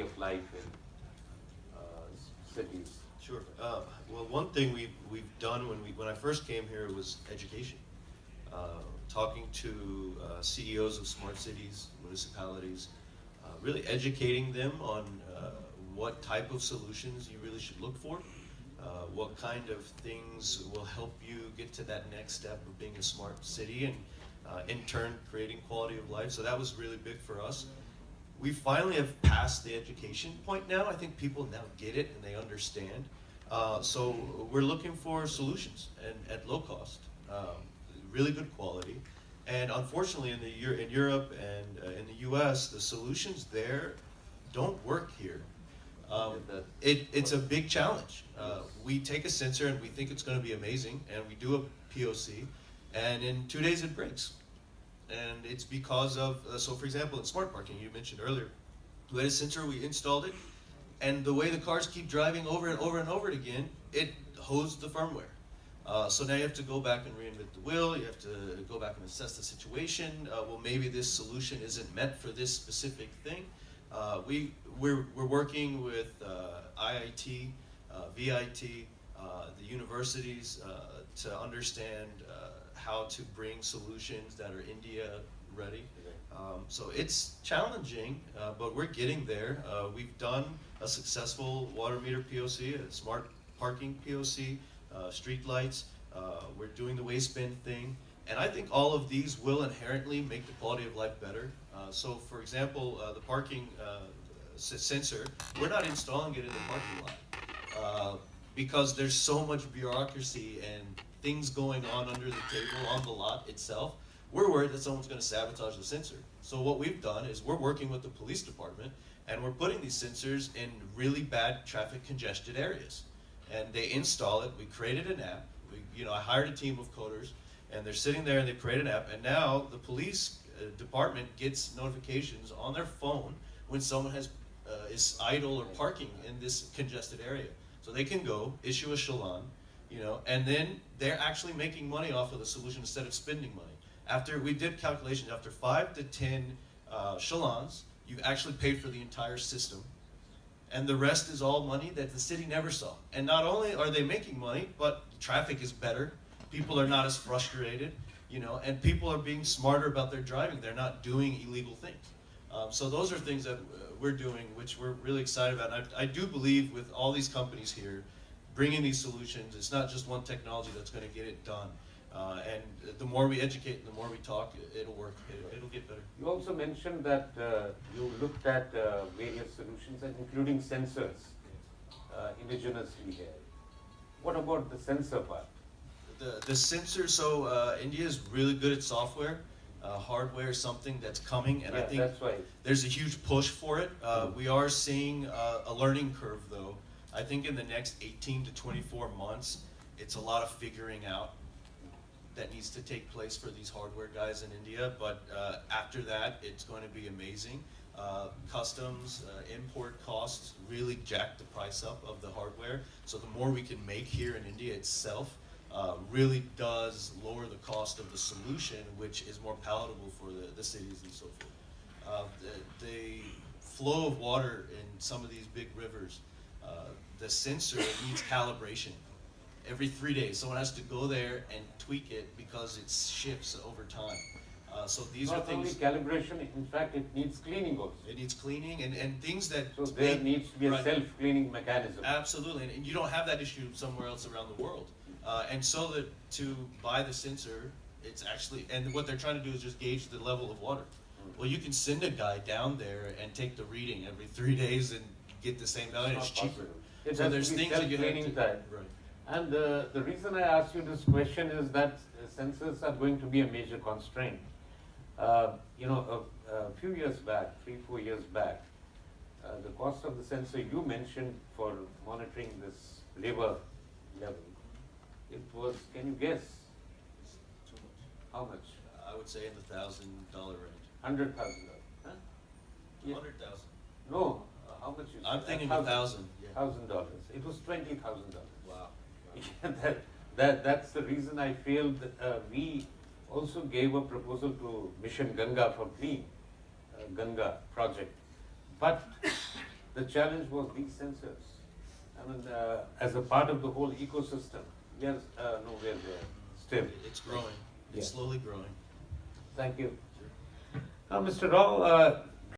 quality of life in cities? Sure. Well, one thing we've done when I first came here was education. Talking to CEOs of smart cities, municipalities, really educating them on what type of solutions you really should look for, what kind of things will help you get to that next step of being a smart city and in turn creating quality of life. So that was really big for us. We finally have passed the education point now. I think people now get it and they understand. So we're looking for solutions and at low cost, really good quality. And unfortunately, in Europe and in the U.S., the solutions there don't work here. It's a big challenge. We take a sensor and we think it's going to be amazing, and we do a POC, and in 2 days it breaks. And it's because of, so for example, in smart parking, you mentioned earlier, we had a sensor, we installed it, and the way the cars keep driving over and over and over again, it hosed the firmware. So now you have to go back and reinvent the wheel, you have to go back and assess the situation. Well, maybe this solution isn't meant for this specific thing. We're working with IIT, VIT, the universities to understand how to bring solutions that are India ready. So it's challenging, but we're getting there. We've done a successful water meter POC, a smart parking POC, street lights. We're doing the waste bin thing. And I think all of these will inherently make the quality of life better. So for example, the parking sensor, we're not installing it in the parking lot because there's so much bureaucracy and things going on under the table on the lot itself. We're worried that someone's going to sabotage the sensor. So what we've done is we're working with the police department and we're putting these sensors in really bad traffic congested areas. And they install it. We created an app. I hired a team of coders, and they're sitting there and they create an app. And now the police department gets notifications on their phone when someone is idle or parking in this congested area. So they can go issue a challan, and then they're actually making money off of the solution instead of spending money. After we did calculations, after 5 to 10 challans, you've actually paid for the entire system. And the rest is all money that the city never saw. And not only are they making money, but traffic is better. People are not as frustrated, and people are being smarter about their driving. They're not doing illegal things. So those are things that we're doing, which we're really excited about. And I do believe with all these companies here, bringing these solutions, it's not just one technology that's going to get it done. And the more we educate, the more we talk, it'll work. It'll get better. You also mentioned that you looked at various solutions, including sensors, indigenously here. What about the sensor part? The sensor, so India is really good at software. Hardware is something that's coming, and I think that's right. There's a huge push for it. We are seeing a learning curve, though. I think in the next 18 to 24 months, it's a lot of figuring out that needs to take place for these hardware guys in India, but after that, it's going to be amazing. Customs, import costs really jack the price up of the hardware, so the more we can make here in India itself really does lower the cost of the solution, which is more palatable for the cities and so forth. The flow of water in some of these big rivers, the sensor needs calibration. Every 3 days, someone has to go there and tweak it because it shifts over time. So these are things. Not only calibration, in fact, it needs cleaning also. It needs cleaning and things that. So there needs to be a self-cleaning mechanism. Absolutely, and you don't have that issue somewhere else around the world. And so that to buy the sensor, it's actually, and what they're trying to do is just gauge the level of water. Well, you can send a guy down there and take the reading every 3 days and get the same value. It's cheaper. So there's things that you have to. Right. And the reason I asked you this question is that sensors are going to be a major constraint. A few years back, 3-4 years back, the cost of the sensor you mentioned for monitoring this labor level, it was, can you guess? Too much. How much? I would say in the $1,000 range. $100,000. Huh? $100,000. No, how much you said? I'm thinking $1,000. $1,000. It was $20,000. Wow. That's the reason I feel that we also gave a proposal to Mission Ganga for Clean Ganga project. But the challenge was these sensors. I mean, as a part of the whole ecosystem, we are nowhere there still. It's growing. It's Yeah. slowly growing. Thank you. Now, Mr. Rao,